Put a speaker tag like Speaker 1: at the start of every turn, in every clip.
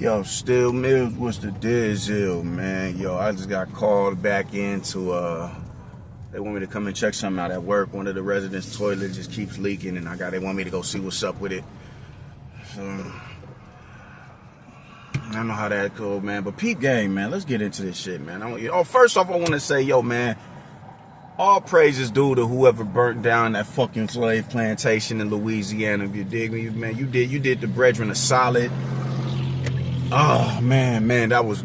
Speaker 1: Yo, Still Mills, what's the deal, man? Yo, I just got called back into, they want me to come and check something out at work. One of the residents' toilet just keeps leaking, and they want me to go see what's up with it. So, I don't know how that goes, man. But peep game, man. Let's get into this shit, man. First off, I want to say, yo, man, all praises due to whoever burnt down that fucking slave plantation in Louisiana. You dig me, man? You did the brethren a solid. Oh, man, that was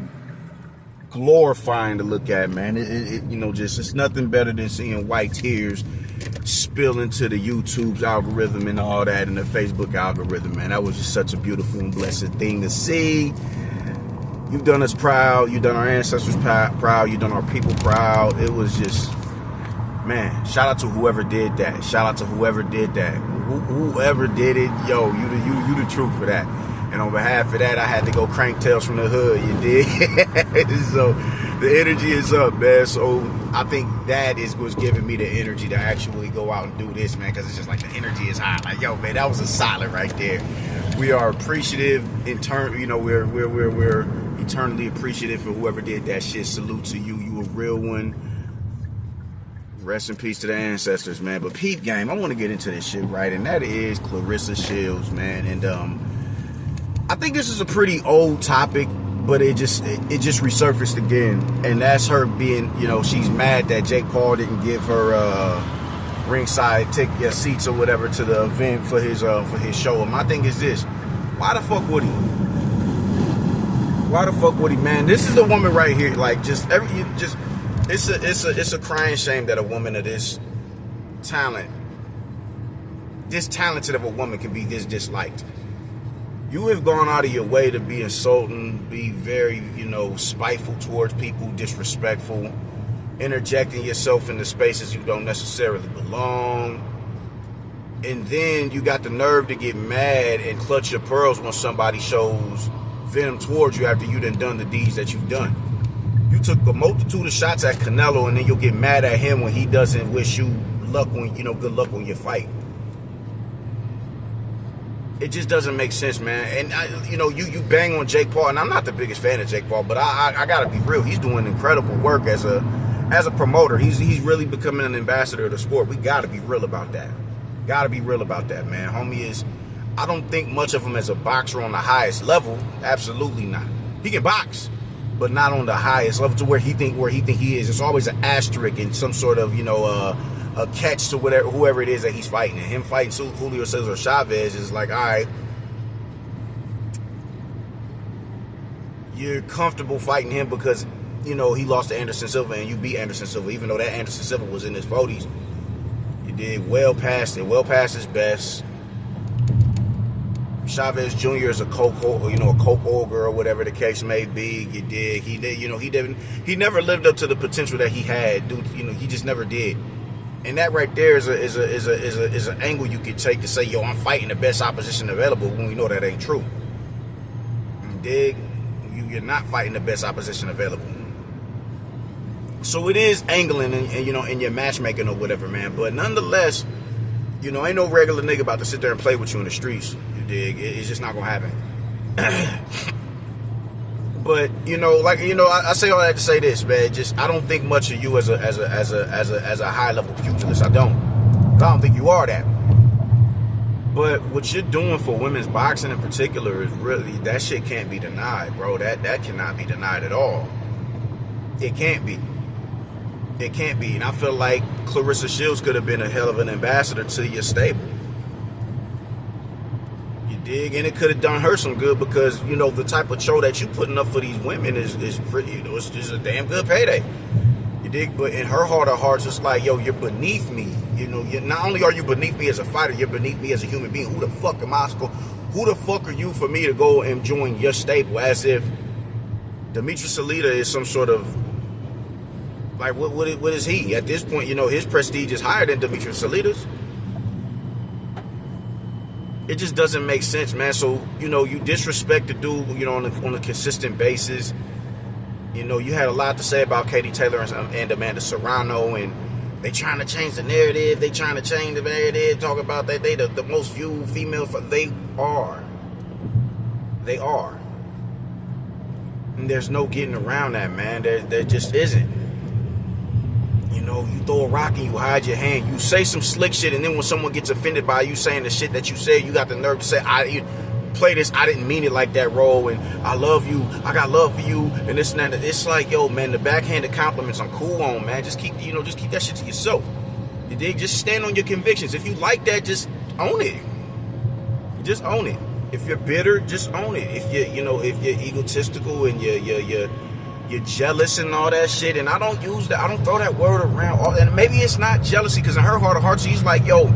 Speaker 1: glorifying to look at, man. It's nothing better than seeing white tears spill into the YouTube's algorithm and all that, and the Facebook algorithm, man. That was just such a beautiful and blessed thing to see. You've done us proud. You've done our ancestors proud. You've done our people proud. It was just, man, shout out to whoever did that. Shout out to whoever did that. Whoever did it, yo, you the truth for that. And on behalf of that, I had to go crank Tales from the Hood, you dig? So the energy is up, man. So I think that is what's giving me the energy to actually go out and do this, man, because it's just like the energy is high. Like, yo, man, that was a solid right there. We are appreciative in turn, we're eternally appreciative for whoever did that shit. Salute to you. You a real one. Rest in peace to the ancestors, man. But peep game, I want to get into this shit, right? And that is Clarissa Shields, man. And I think this is a pretty old topic, but it just resurfaced again. And that's her being, she's mad that Jake Paul didn't give her ringside seats or whatever to the event for his show. And my thing is this: why the fuck would he? Why the fuck would he, man? This is the woman right here. Like, it's a crying shame that a woman of this talented of a woman can be this disliked. You have gone out of your way to be insulting, be very, spiteful towards people, disrespectful, interjecting yourself into spaces you don't necessarily belong. And then you got the nerve to get mad and clutch your pearls when somebody shows venom towards you after you done the deeds that you've done. You took a multitude of shots at Canelo, and then you'll get mad at him when he doesn't wish you luck good luck on your fight. It just doesn't make sense, man. And you bang on Jake Paul, and I'm not the biggest fan of Jake Paul, but I gotta be real. He's doing incredible work as a promoter. He's really becoming an ambassador of the sport. We gotta be real about that. Gotta be real about that, man. Homie is, I don't think much of him as a boxer on the highest level. Absolutely not. He can box, but not on the highest level to where he think he is. It's always an asterisk in some sort of a catch to whoever it is that he's fighting. And him fighting Julio Cesar Chavez is like, all right, you're comfortable fighting him because he lost to Anderson Silva and you beat Anderson Silva, even though that Anderson Silva was in his 40s. You did well past his best. Chavez Jr. is a coke ogre or whatever the case may be. He never lived up to the potential that he had. Dude, he just never did. And that right there is an angle you could take to say, yo, I'm fighting the best opposition available, when we know that ain't true. You dig? You're not fighting the best opposition available. So it is angling and in your matchmaking or whatever, man. But nonetheless, ain't no regular nigga about to sit there and play with you in the streets. You dig? It's just not gonna happen. But I say all that to say this, man. I don't think much of you as a high level pugilist. I don't think you are that. But what you're doing for women's boxing in particular is really, that shit can't be denied, bro. That cannot be denied at all. It can't be. It can't be. And I feel like Clarissa Shields could have been a hell of an ambassador to your stable. You dig? And it could have done her some good because, the type of show that you putting up for these women is pretty, it's a damn good payday. You dig? But in her heart of hearts, it's like, yo, you're beneath me. Not only are you beneath me as a fighter, you're beneath me as a human being. Who the fuck are you for me to go and join your stable? As if Demetrius Salita is some sort of, like, what is he? At this point, his prestige is higher than Demetrius Salita's. It just doesn't make sense, man. So, you disrespect the dude, on a consistent basis. You had a lot to say about Katie Taylor and Amanda Serrano, and they trying to change the narrative. They trying to change the narrative, talk about that they the most viewed female. They are. And there's no getting around that, man. There just isn't. You know, you throw a rock and you hide your hand. You say some slick shit, and then when someone gets offended by you saying the shit that you said, you got the nerve to say, you play this, I didn't mean it like that role, and I love you, I got love for you, and this and that. It's like, yo, man, the backhanded compliments I'm cool on, man. Just keep that shit to yourself. You dig? Just stand on your convictions. If you like that, just own it. Just own it. If you're bitter, just own it. If you're egotistical and you're jealous and all that shit, and I don't throw that word around. And maybe it's not jealousy, because in her heart of hearts, she's like, yo,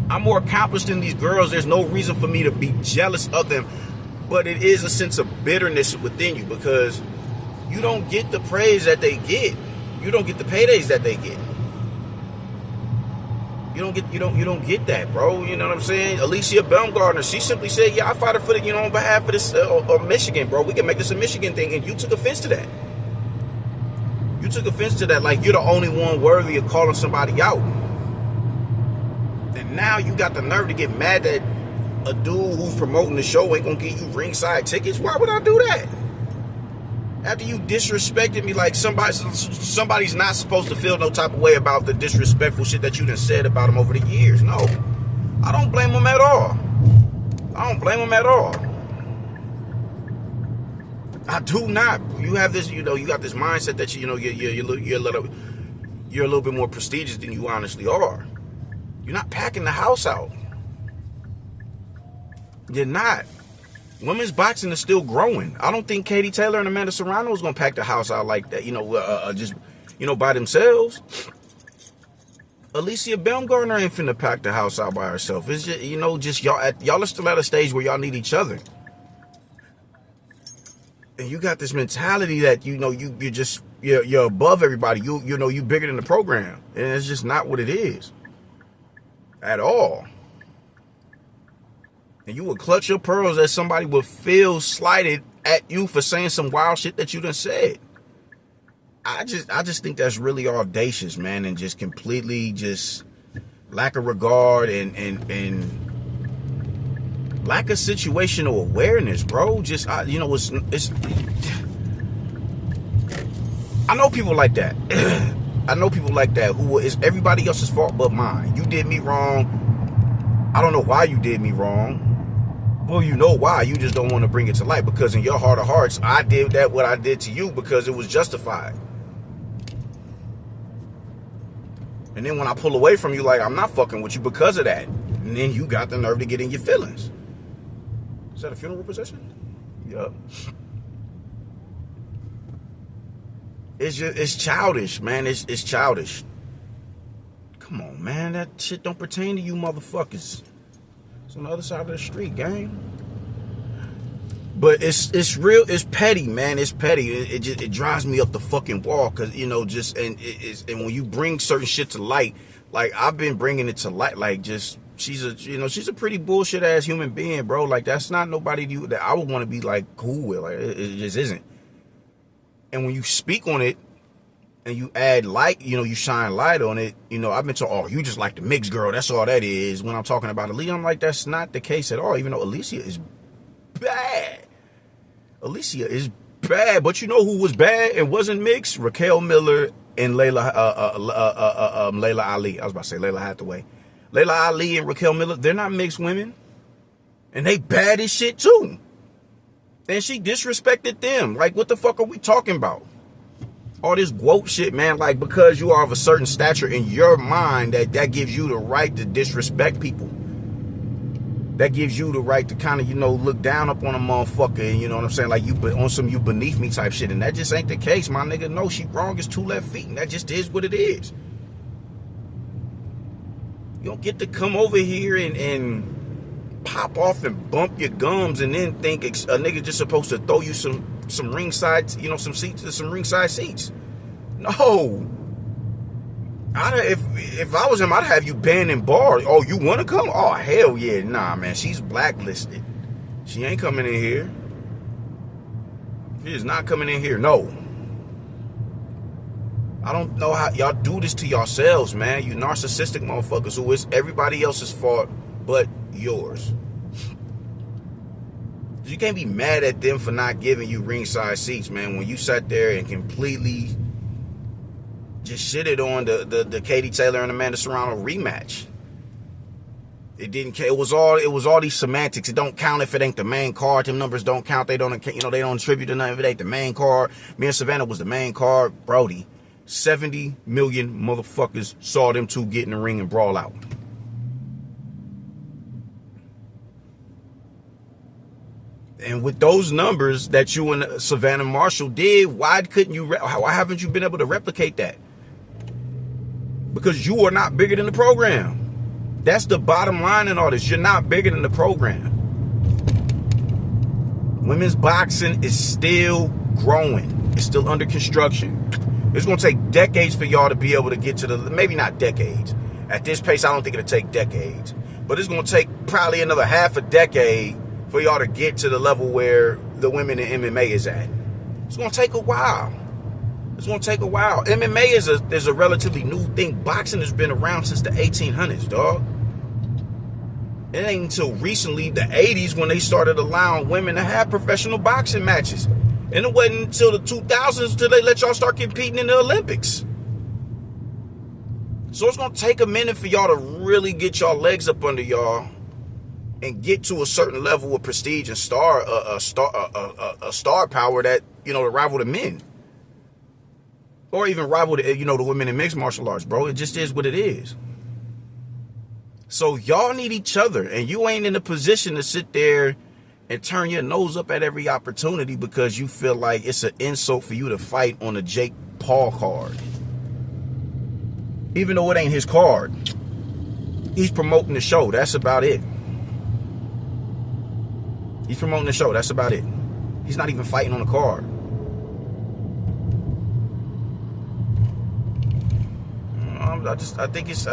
Speaker 1: I'm more accomplished than these girls. There's no reason for me to be jealous of them. But it is a sense of bitterness within you, because you don't get the praise that they get. You don't get the paydays that they get. You don't get that, bro. You know what I'm saying? Alicia Baumgartner, she simply said, yeah, I fought for the, on behalf of this of Michigan, bro. We can make this a Michigan thing, and you took offense to that. You took offense to that, like you're the only one worthy of calling somebody out. And now you got the nerve to get mad that a dude who's promoting the show ain't gonna give you ringside tickets. Why would I do that? After you disrespected me, like somebody's not supposed to feel no type of way about the disrespectful shit that you done said about him over the years. No, I don't blame him at all. I don't blame him at all. I do not. You have this, you got this mindset that you're a little bit more prestigious than you honestly are. You're not packing the house out. You're not. Women's boxing is still growing. I don't think Katie Taylor and Amanda Serrano is gonna pack the house out like that. By themselves. Alicia Baumgartner ain't finna pack the house out by herself. It's just, y'all are still at a stage where y'all need each other. And you got this mentality that you're above everybody. You bigger than the program, and it's just not what it is at all. And you would clutch your pearls as somebody would feel slighted at you for saying some wild shit that you done said. I just think that's really audacious, man, and just completely just lack of regard and lack of situational awareness, bro. Just it's I know people like that. I know people like that who is everybody else's fault but mine. You did me wrong. I don't know why you did me wrong. Well, you know why. You just don't want to bring it to light, because in your heart of hearts, I did what I did to you because it was justified. And then when I pull away from you, like, I'm not fucking with you because of that. And then you got the nerve to get in your feelings. Is that a funeral procession? Yup. It's childish, man. It's childish. Come on, man. That shit don't pertain to you motherfuckers. On the other side of the street, gang. But it's real. It's petty, man. It's petty. It drives me up the fucking wall, because and when you bring certain shit to light, like I've been bringing it to light, like just she's a pretty bullshit ass human being, bro. Like that's not nobody that I would want to be like cool with. Like it just isn't. And when you speak on it, and you add light, you shine light on it, I've been told, you just like the mixed girl, that's all that is. When I'm talking about Alicia, I'm like, that's not the case at all, even though Alicia is bad. Alicia is bad, but you know who was bad and wasn't mixed? Raquel Miller and Layla Ali. I was about to say Layla Hathaway. Layla Ali and Raquel Miller, they're not mixed women. And they bad as shit too. And she disrespected them. Like, what the fuck are we talking about? All this woke shit, man, like because you are of a certain stature in your mind, that gives you the right to disrespect people. That gives you the right to kind of, look down upon a motherfucker, and you know what I'm saying? Like you beneath me type shit. And that just ain't the case, my nigga. No, she wrong as 2 left feet, and that just is what it is. You don't get to come over here and pop off and bump your gums and then think a nigga just supposed to throw you some ringside, some seats, some ringside seats. No. If I was him, I'd have you banned and barred. Oh, you want to come? Oh, hell yeah. Nah, man. She's blacklisted. She ain't coming in here. She is not coming in here. No. I don't know how y'all do this to yourselves, man. You narcissistic motherfuckers who it's everybody else's fault but yours. You can't be mad at them for not giving you ringside seats, man, when you sat there and completely just shitted on the Katie Taylor and Amanda Serrano rematch. It didn't. It was all these semantics. It don't count if it ain't the main card. Them numbers don't count. They don't. They don't attribute to nothing if it ain't the main card. Me and Savannah was the main card. Brody, 70 million motherfuckers saw them two get in the ring and brawl out. And with those numbers that you and Savannah Marshall did, why haven't you been able to replicate that? Because you are not bigger than the program. That's the bottom line in all this. You're not bigger than the program. Women's boxing is still growing. It's still under construction. It's going to take decades for y'all to be able to get to maybe not decades. At this pace, I don't think it'll take decades. But it's going to take probably another half a decade for y'all to get to the level where the women in MMA is at. It's going to take a while. It's going to take a while. MMA is a relatively new thing. Boxing has been around since the 1800s, dog. It ain't until recently, the 80s, when they started allowing women to have professional boxing matches. And it wasn't until the 2000s until they let y'all start competing in the Olympics. So it's going to take a minute for y'all to really get y'all legs up under y'all and get to a certain level of prestige and star power that, to rival the men. Or even rival the women in mixed martial arts, bro. It just is what it is. So y'all need each other, and you ain't in a position to sit there and turn your nose up at every opportunity because you feel like it's an insult for you to fight on a Jake Paul card. Even though it ain't his card. He's promoting the show. That's about it. He's promoting the show. That's about it. He's not even fighting on the card. I think it's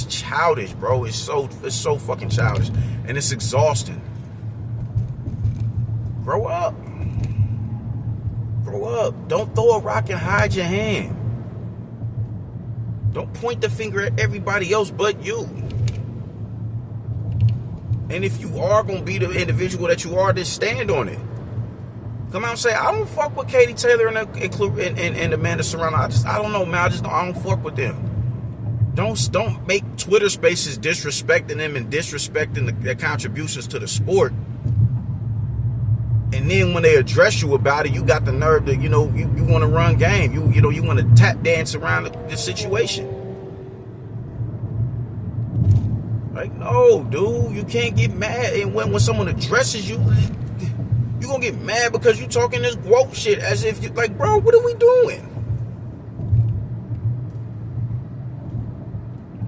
Speaker 1: childish, bro. It's so fucking childish, and it's exhausting. Grow up. Grow up. Don't throw a rock and hide your hand. Don't point the finger at everybody else but you. And if you are gonna be the individual that you are, just stand on it. Come out and say, I don't fuck with Katie Taylor and Amanda Serrano. I don't know, man. I don't fuck with them. Don't make Twitter spaces disrespecting them and disrespecting their contributions to the sport. And then when they address you about it, you got the nerve to, you want to run game. You want to tap dance around the situation. Like, no, dude, you can't get mad. And when someone addresses you, you're going to get mad because you talking this woke shit as if you're like, bro, what are we doing?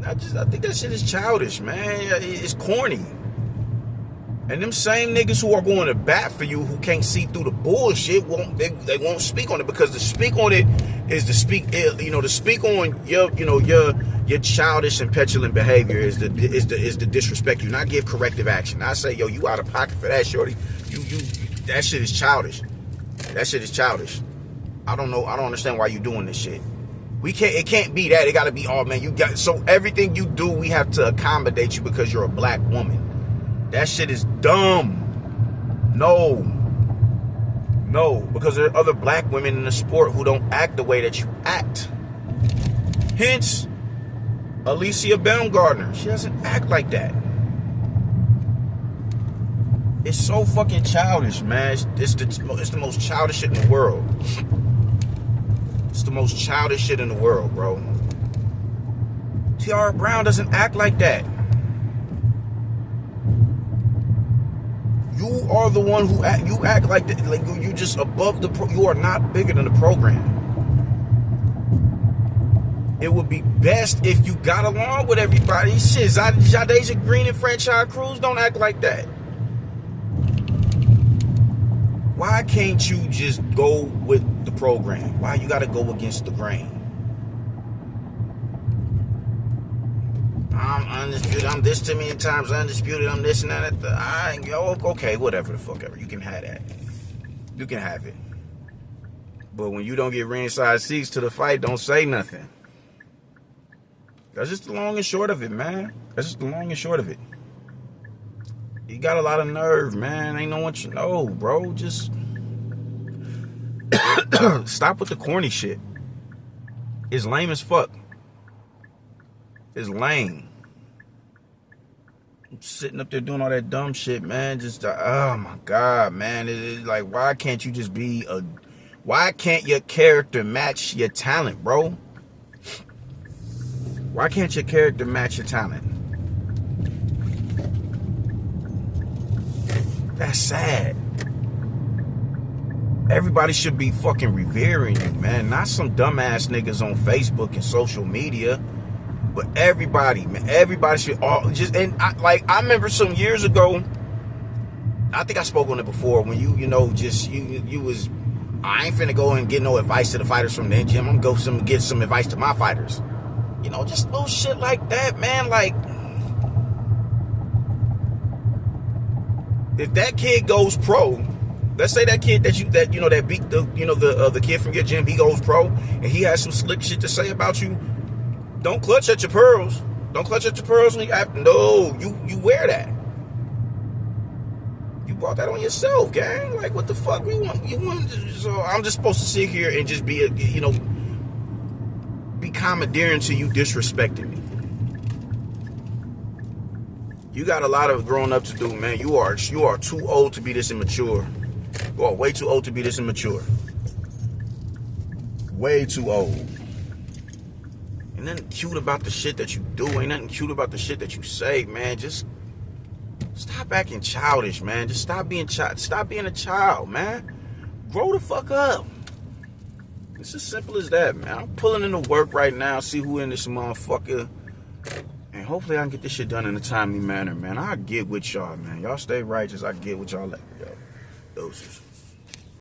Speaker 1: I think that shit is childish, man. It's corny. And them same niggas who are going to bat for you, who can't see through the bullshit, they won't speak on it, because to speak on it is to speak. To speak on your childish and petulant behavior is the disrespect you, not give corrective action. I say, yo, you out of pocket for that, shorty. You that shit is childish. That shit is childish. I don't know. I don't understand why you doing this shit. It can't be that. It got to be, oh man, so everything you do, we have to accommodate you because you're a black woman. That shit is dumb. No, because there are other black women in the sport who don't act the way that you act. Hence, Alicia Baumgartner. She doesn't act like that. It's so fucking childish, man. It's the most childish shit in the world. It's the most childish shit in the world, bro. Tiara Brown doesn't act like that. You are the one who you act like that. Like you just above you are not bigger than the program. It would be best if you got along with everybody. Shit, Jadeja Green and Franchise Cruz don't act like that. Why can't you just go with the program? Why you got to go against the grain? I'm undisputed. I'm this too many times undisputed. I'm this and that. Okay, whatever the fuck ever. You can have that. You can have it. But when you don't get ringside seats to the fight, don't say nothing. That's just the long and short of it, man. That's just the long and short of it. You got a lot of nerve, man. Ain't no one you know, bro. Just stop with the corny shit. It's lame as fuck. It's lame. Sitting up there doing all that dumb shit, man. Just, oh my God, man. It's like, why can't you just be a... Why can't your character match your talent, bro? Why can't your character match your talent? That's sad. Everybody should be fucking revering you, man. Not some dumbass niggas on Facebook and social media. But everybody, man, everybody should all just, and I remember some years ago, I think I spoke on it before, when you was, I ain't finna go and get no advice to the fighters from the gym. I'm gonna go get some advice to my fighters. You know, just little shit like that, man. Like, if that kid goes pro, let's say that kid that beat the kid from your gym, he goes pro, and he has some slick shit to say about you. Don't clutch at your pearls. Don't clutch at your pearls when you have, no, you wear that. You brought that on yourself, gang. Like, what the fuck you want? So I'm just supposed to sit here and just be be commandeering to you disrespecting me. You got a lot of growing up to do, man. You are too old to be this immature. You are way too old to be this immature. Way too old. Ain't nothing cute about the shit that you do. Ain't nothing cute about the shit that you say, man. Just stop acting childish, man. Just stop being a child, man. Grow the fuck up. It's as simple as that, man. I'm pulling into work right now, see who in this motherfucker, and hopefully I can get this shit done in a timely manner, man. I'll get with y'all, man. Y'all stay righteous. I get with y'all later, yo. Doses.